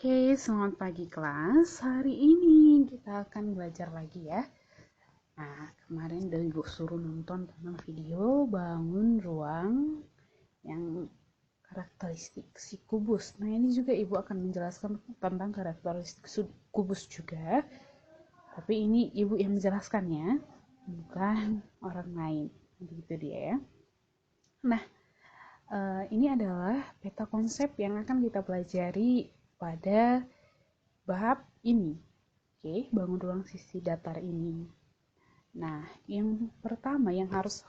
Oke, selamat pagi kelas. Hari ini kita akan belajar lagi ya. Nah, kemarin udah Ibu suruh nonton tentang video bangun ruang yang karakteristik si kubus. Nah, ini juga Ibu akan menjelaskan tentang karakteristik kubus juga. Tapi ini Ibu yang menjelaskannya, bukan orang lain. Begitu dia ya. Nah, ini adalah peta konsep yang akan kita pelajari pada bab ini. Oke, bangun ruang sisi datar ini. Nah, yang pertama yang harus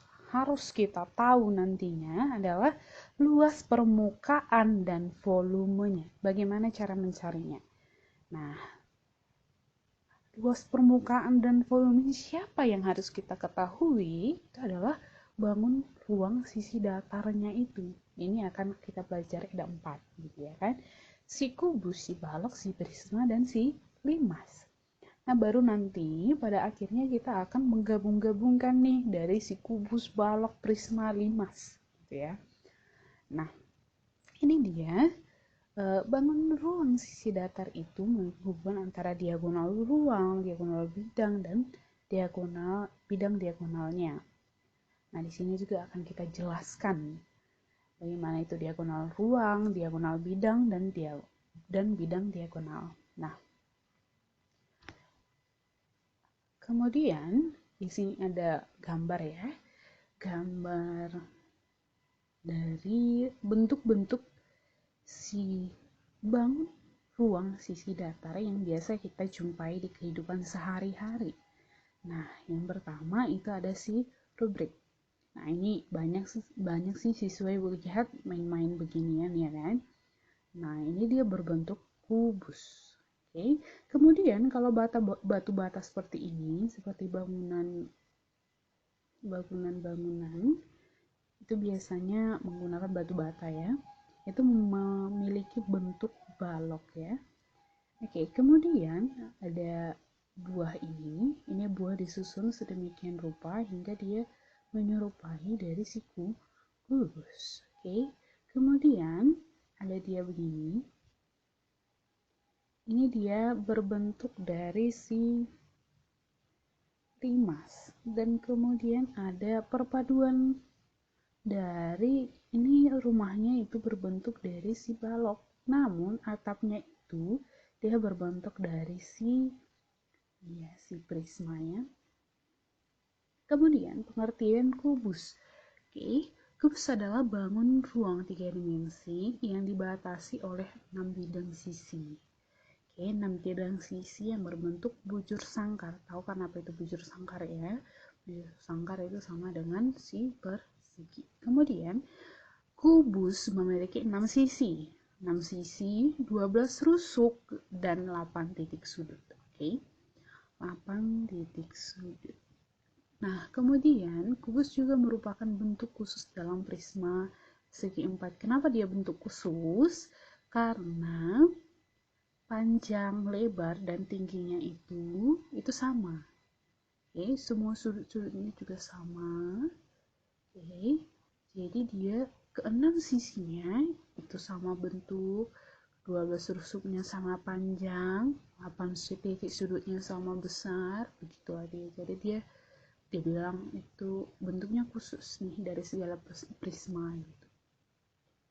kita tahu nantinya adalah luas permukaan dan volumenya. Bagaimana cara mencarinya? Nah, luas permukaan dan volume siapa yang harus kita ketahui? Itu adalah bangun ruang sisi datarnya itu. Ini akan kita pelajari ada 4 gitu ya kan. Si kubus, si balok, si prisma, dan si limas. Nah, baru nanti pada akhirnya kita akan menggabung-gabungkan nih dari si kubus, balok, prisma, limas gitu ya. Nah, ini dia bangun ruang sisi datar itu menghubungkan antara diagonal ruang, diagonal bidang, dan diagonal bidang diagonalnya. Nah, di sini juga akan kita jelaskan bagaimana itu diagonal ruang, diagonal bidang, dan bidang diagonal. Nah, kemudian di sini ada gambar ya, gambar dari bentuk-bentuk si bangun ruang sisi datar yang biasa kita jumpai di kehidupan sehari-hari. Nah, yang pertama itu ada si rubrik. Nah, ini banyak sih siswa yang lihat main-main beginian ya kan. Nah, ini dia berbentuk kubus. Oke. Kemudian kalau batu bata seperti ini, seperti bangunan itu biasanya menggunakan batu bata ya. Itu memiliki bentuk balok ya. Oke, kemudian ada buah ini buah disusun sedemikian rupa hingga dia menyerupai dari si kubus. Oke, kemudian ada dia begini. Ini dia berbentuk dari si limas dan kemudian ada perpaduan dari ini rumahnya itu berbentuk dari si balok. Namun atapnya itu dia berbentuk dari si prisma ya. Kemudian pengertian kubus. Oke, kubus adalah bangun ruang 3 dimensi yang dibatasi oleh 6 bidang sisi. Oke, 6 bidang sisi yang berbentuk bujur sangkar. Tahu kan apa itu bujur sangkar ya? Bujur sangkar itu sama dengan si persegi. Kemudian kubus memiliki 6 sisi. 6 sisi, 12 rusuk, dan 8 titik sudut. Oke, 8 titik sudut. Nah, kemudian kubus juga merupakan bentuk khusus dalam prisma segi 4. Kenapa dia bentuk khusus? Karena panjang, lebar, dan tingginya itu sama. Oke, semua sudut-sudutnya juga sama. Oke, jadi dia keenam sisinya itu sama bentuk, 12 rusuknya sama panjang, 8 titik sudutnya sama besar, begitu aja. Jadi dia bilang itu bentuknya khusus nih dari segala prisma gitu.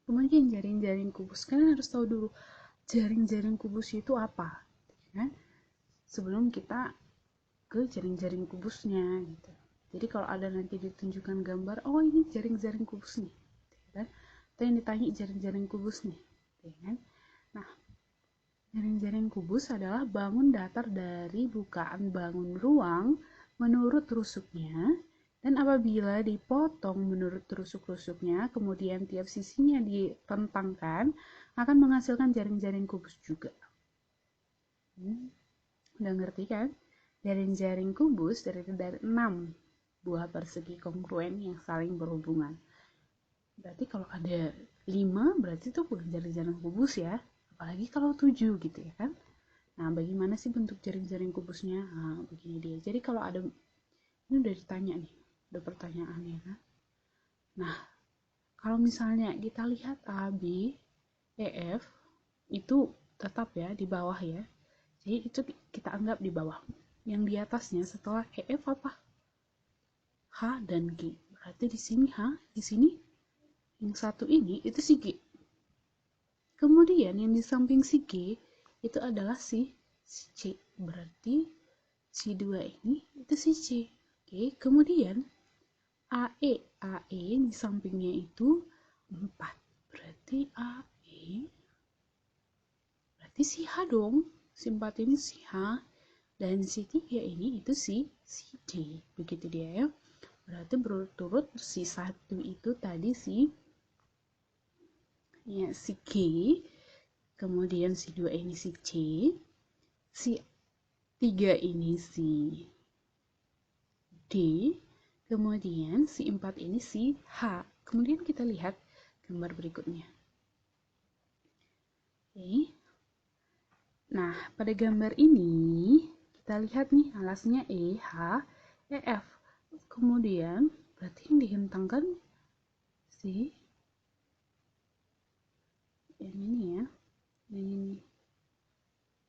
Kemudian jaring-jaring kubus, kalian harus tahu dulu jaring-jaring kubus itu apa kan, sebelum kita ke jaring-jaring kubusnya gitu. Jadi kalau ada nanti ditunjukkan gambar, oh ini jaring-jaring kubus nih kan, atau yang ditanya jaring-jaring kubus nih kan. Nah, jaring-jaring kubus adalah bangun datar dari bukaan bangun ruang menurut rusuknya, dan apabila dipotong menurut rusuk-rusuknya, kemudian tiap sisinya ditentangkan, akan menghasilkan jaring-jaring kubus juga. Udah ngerti kan? Jaring-jaring kubus terdiri dari 6 buah persegi kongruen yang saling berhubungan. Berarti kalau ada 5, berarti itu bukan jaring-jaring kubus ya. Apalagi kalau 7 gitu ya kan. Nah, bagaimana sih bentuk jaring-jaring kubusnya? Nah, begini dia. Jadi kalau ada, ini udah ditanya nih, udah pertanyaan ya kan. Nah, kalau misalnya kita lihat A, B, E, F, itu tetap ya di bawah ya. Jadi itu kita anggap di bawah. Yang di atasnya setelah EF apa? H dan G. Berarti di sini H, di sini yang satu ini itu si G. Kemudian yang di samping si G itu adalah si C. Berarti si 2 ini itu si C. Oke, kemudian AE di sampingnya itu 4. Berarti AE berarti si H dong. Si 4 ini si H dan si 3 ini itu si D. Begitu dia ya. Berarti berturut si 1 itu tadi si G, kemudian si 2 ini si C, si 3 ini si D, kemudian si 4 ini si H. Kemudian kita lihat gambar berikutnya. Oke. Nah, pada gambar ini kita lihat nih alasnya E, H, E, F. Kemudian berarti yang dihentangkan si yang ini ya, yang ini.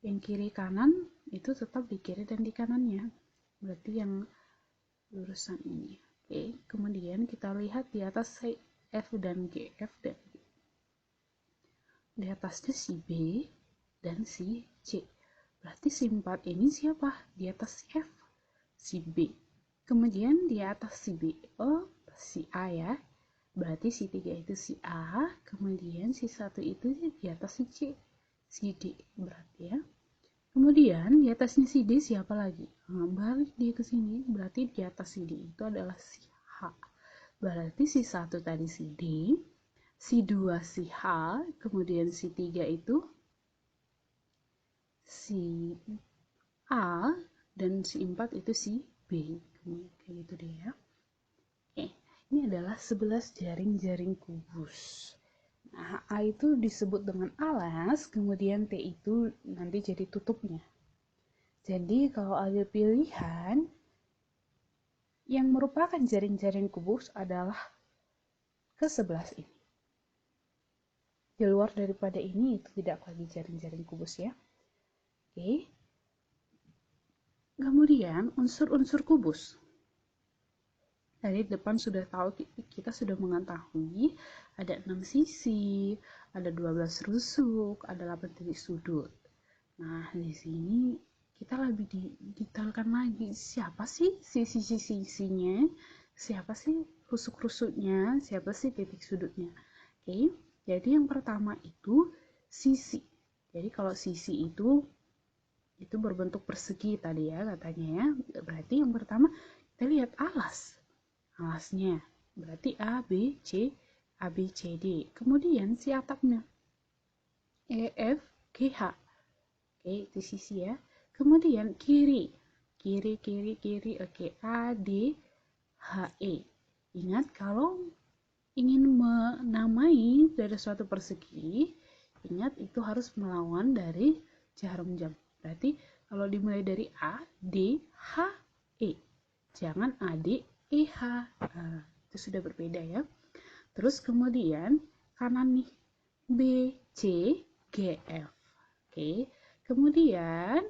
Yang kiri kanan itu tetap di kiri dan di kanannya. Berarti yang lurusan ini. Oke, kemudian kita lihat di atas F dan G, F dan G. Di atasnya si B dan si C. Berarti si 4 ini siapa? Di atas si F, si B. Kemudian di atas si B, oh si A ya. Berarti si 3 itu si A, kemudian si 1 itu di atas si C, si D berarti ya. Kemudian di atasnya si D siapa lagi? Nah, balik dia ke sini, berarti di atas si D itu adalah si H. Berarti si 1 tadi si D, si 2 si H, kemudian si 3 itu si A, dan si 4 itu si B. Kayak gitu deh ya. Oke, ini adalah 11 jaring-jaring kubus. Nah, A itu disebut dengan alas, kemudian T itu nanti jadi tutupnya. Jadi kalau ada pilihan, yang merupakan jaring-jaring kubus adalah ke-11 ini. Di luar daripada ini, itu tidak lagi jaring-jaring kubus ya. Oke. Kemudian unsur-unsur kubus. Dari depan sudah tahu, kita sudah mengetahui ada 6 sisi, ada 12 rusuk, ada 8 titik sudut. Nah, di sini kita lebih detailkan lagi, siapa sih sisi-sisinya, siapa sih rusuk-rusuknya, siapa sih titik sudutnya. Oke, jadi yang pertama itu sisi. Jadi kalau sisi itu berbentuk persegi tadi ya katanya ya. Berarti yang pertama kita lihat alasnya. Berarti A, B, C, D. Kemudian si atapnya E, F, G, H. Oke, itu sisi ya. Kemudian kiri. Oke, A, D, H, E. Ingat kalau ingin menamai dari suatu persegi, ingat itu harus melawan dari jarum jam. Berarti kalau dimulai dari A, D, H, E. Jangan A, D, E, H. Nah, itu sudah berbeda ya. Terus kemudian kanan nih, B, C, G, F. Oke. Kemudian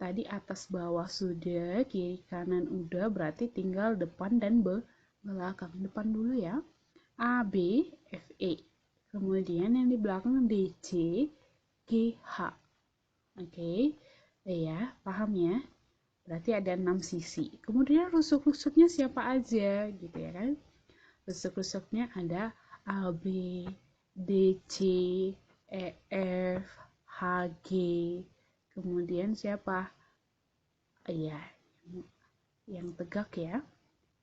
tadi atas bawah sudah, kiri kanan udah, berarti tinggal depan dan belakang. Depan dulu ya. A, B, F, E. Kemudian yang di belakang D, C, G, H. Oke, ya, paham ya? Berarti ada 6 sisi. Kemudian rusuk-rusuknya siapa aja, gitu ya kan? Rusuk-rusuknya ada A, B, D, C, E, F, H, G. Kemudian siapa? Ya, yang tegak ya.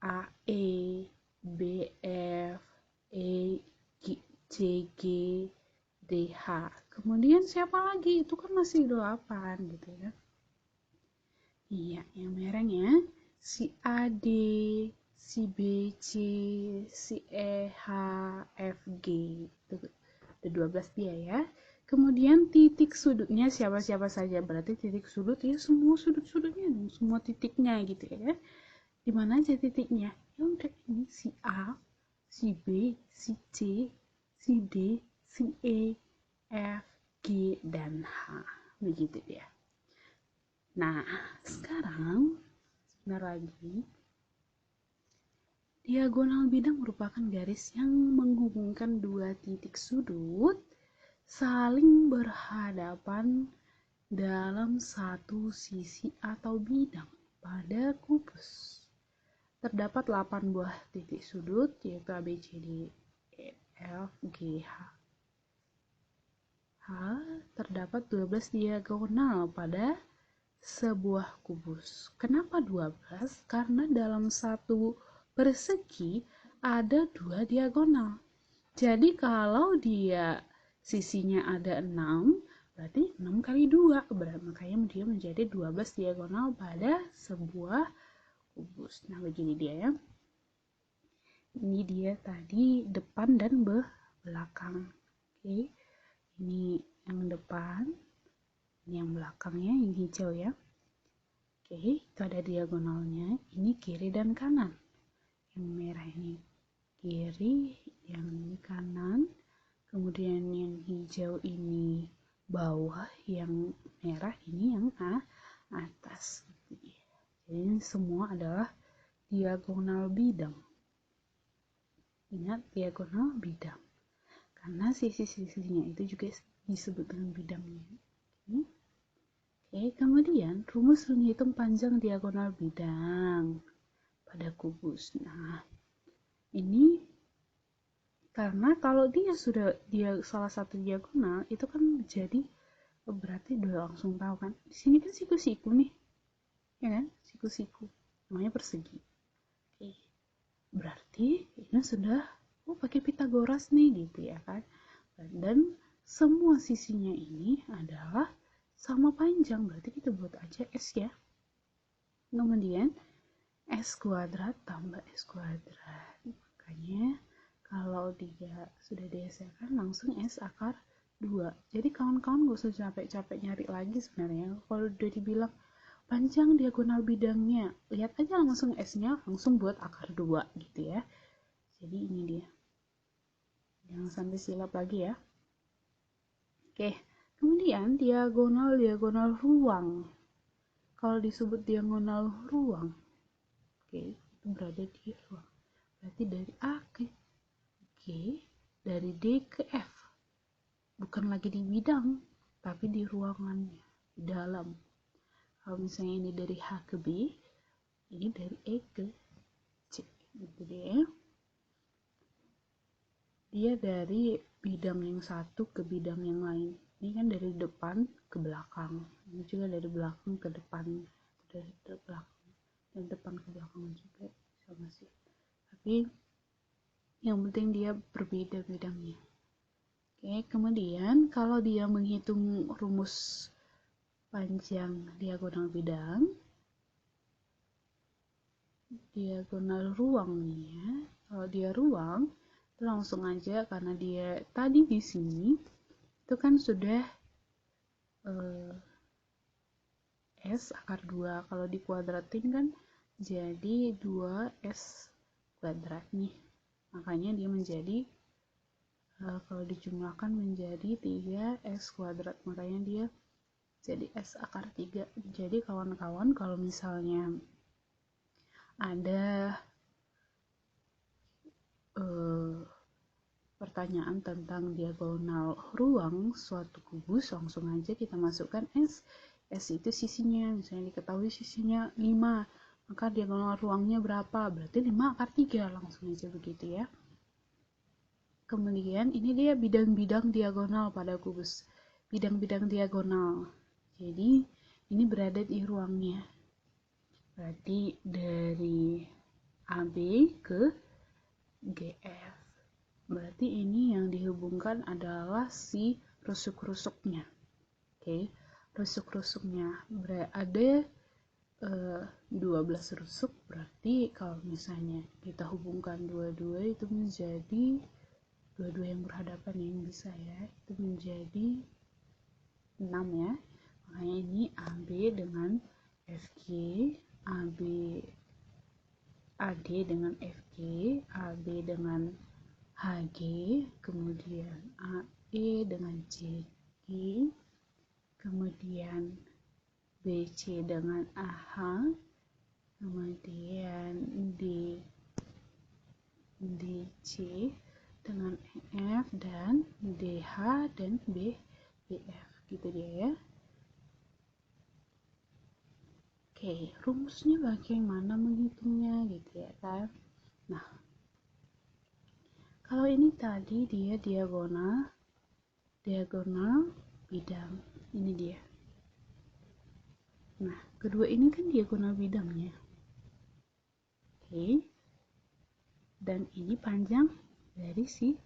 A, E, B, F, E, C, G, D, H. Kemudian siapa lagi? Itu kan masih 8 gitu ya. Iya, yang merah ya. Si A, D, si B, C, si E, H, F, G. Itu ada 12 dia ya. Kemudian titik sudutnya siapa-siapa saja. Berarti titik sudut ya semua sudut-sudutnya, semua titiknya gitu ya. Di mana aja titiknya? Ya udah ini si A, si B, si C, si D, si E, F, G, dan H. Begitu dia. Nah, sekarang benar lagi. Diagonal bidang merupakan garis yang menghubungkan dua titik sudut saling berhadapan dalam satu sisi atau bidang pada kubus. Terdapat 8 buah titik sudut, yaitu A, B, C, D, E, F, G, H. Terdapat 12 diagonal pada sebuah kubus. Kenapa 12? Karena dalam satu persegi ada 2 diagonal. Jadi kalau dia sisinya ada 6, berarti 6 kali 2. Makanya dia menjadi 12 diagonal pada sebuah kubus. Nah, begini dia ya. Ini dia tadi depan dan belakang. Oke. Ini yang depan, ini yang belakangnya, yang hijau ya. Oke, itu ada diagonalnya. Ini kiri dan kanan. Yang merah ini kiri, yang ini kanan. Kemudian yang hijau ini bawah, yang merah ini yang atas. Jadi semua adalah diagonal bidang. Ingat, diagonal bidang. Karena sisi-sisinya itu juga disebut dengan bidangnya. Oke, kemudian rumus menghitung panjang diagonal bidang pada kubus. Nah, ini karena kalau dia salah satu diagonal itu kan jadi berarti udah langsung tahu kan. Di sini kan siku-siku nih. Ya kan? Siku-siku. Namanya persegi. Oke. Berarti ini sudah pakai Pitagoras nih gitu ya kan. Dan semua sisinya ini adalah sama panjang, berarti kita buat aja S ya. Kemudian S kuadrat tambah S kuadrat. Makanya kalau dia sudah dihasilkan langsung S akar 2. Jadi kawan-kawan gak usah capek-capek nyari lagi sebenarnya. Kalau udah dibilang panjang diagonal bidangnya, lihat aja langsung S-nya, langsung buat akar 2 gitu ya. Jadi ini dia. Jangan sampai silap lagi ya. Oke, kemudian diagonal ruang. Kalau disebut diagonal ruang, oke, itu berada di ruang. Berarti dari A ke G, dari D ke F. Bukan lagi di bidang, tapi di ruangannya, di dalam. Kalau misalnya ini dari H ke B, ini dari E ke C. Gitu deh. Dia dari bidang yang satu ke bidang yang lain. Ini kan dari depan ke belakang. Ini juga dari belakang ke depan. Dari belakang dan depan ke belakang juga sama sih. Tapi yang penting dia berbeda bidangnya. Oke, kemudian kalau dia menghitung rumus panjang diagonal bidang, diagonal ruang nih ya. Kalau dia ruang, itu langsung aja karena dia tadi di sini itu kan sudah S akar 2. Kalau dikuadratin kan jadi 2S kuadrat nih. Makanya dia menjadi kalau dijumlahkan menjadi 3S kuadrat. Makanya dia jadi S akar 3. Jadi kawan-kawan kalau misalnya ada pertanyaan tentang diagonal ruang suatu kubus, langsung aja kita masukkan S. S itu sisinya, misalnya diketahui sisinya 5, maka diagonal ruangnya berapa? Berarti 5 akar 3, langsung aja begitu ya. Kemudian ini dia bidang-bidang diagonal pada kubus. Bidang-bidang diagonal. Jadi ini berada di ruangnya. Berarti dari AB ke GF. Berarti ini yang dihubungkan adalah si rusuk-rusuknya. Oke, rusuk-rusuknya ada 12 rusuk, berarti kalau misalnya kita hubungkan dua-dua itu menjadi dua-dua yang berhadapan yang bisa ya, itu menjadi 6 ya. Makanya ini AB dengan FG, AB AD dengan FG, AB dengan HG, kemudian AE dengan C. Oke. Kemudian BC dengan AH, kemudian DC dengan EF, dan DH dan BF, gitu dia ya. Oke, rumusnya bagaimana menghitungnya gitu ya kan. Nah, kalau ini tadi dia diagonal bidang, ini dia. Nah, kedua ini kan diagonal bidangnya. Oke. Dan ini panjang dari si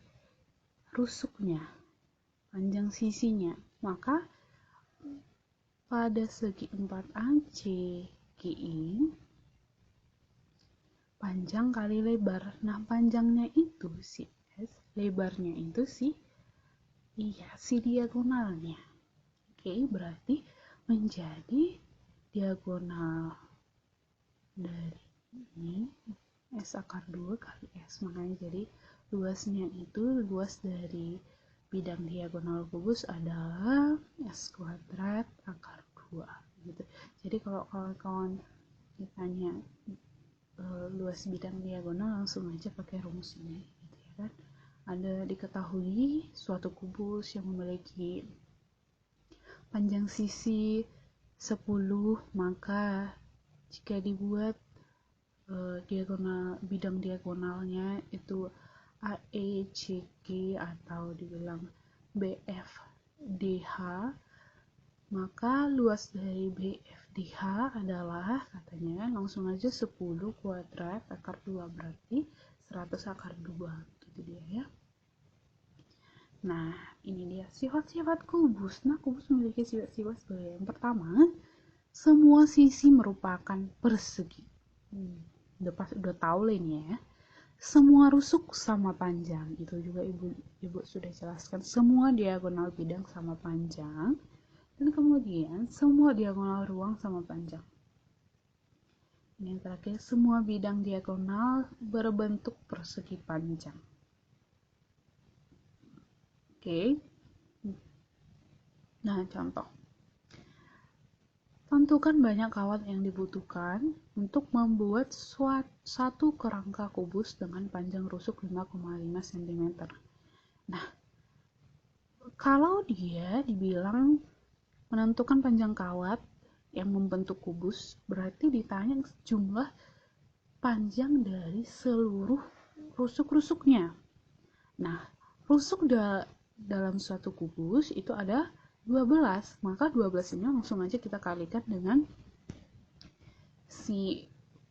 rusuknya, panjang sisinya. Maka pada segi 4AC GI panjang kali lebar. Nah, panjangnya itu si S, lebarnya itu si diagonalnya. Oke, berarti menjadi diagonal dari ini S akar 2 kali S, makanya jadi luasnya itu, luas dari bidang diagonal kubus adalah S kuadrat akar 2 gitu. Jadi kalau kawan-kawan ditanya luas bidang diagonal, langsung aja pakai rumus ini gitu ya kan. Ada diketahui suatu kubus yang memiliki panjang sisi 10, maka jika dibuat bidang diagonalnya itu AECG atau dibilang BFDH, maka luas dari BFDH adalah, katanya langsung aja 10 kuadrat akar 2, berarti 100 akar 2, gitu dia ya. Nah, ini dia sifat-sifat kubus. Nah, kubus memiliki sifat-sifat sebagai yang pertama, semua sisi merupakan persegi. Udah tahu lah ini ya. Semua rusuk sama panjang, itu juga ibu sudah jelaskan. Semua diagonal bidang sama panjang, dan kemudian semua diagonal ruang sama panjang. Ini yang terakhir, semua bidang diagonal berbentuk persegi panjang. Oke. Nah, contoh. Tentukan banyak kawat yang dibutuhkan untuk membuat satu kerangka kubus dengan panjang rusuk 5,5 cm. Nah, kalau dia dibilang menentukan panjang kawat yang membentuk kubus, berarti ditanya jumlah panjang dari seluruh rusuk-rusuknya. Nah, rusuk dalam suatu kubus itu ada 12, maka 12 ini langsung aja kita kalikan dengan si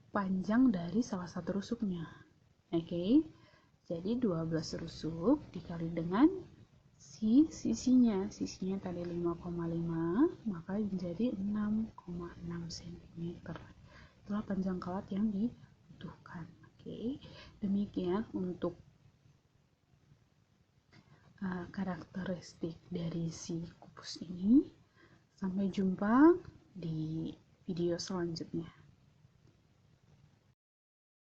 panjang dari salah satu rusuknya. Oke, jadi 12 rusuk dikali dengan sisinya tadi 5,5, maka menjadi 6,6 cm. Itulah panjang kawat yang dibutuhkan. Oke, demikian untuk karakteristik dari si kubus ini. Sampai jumpa di video selanjutnya.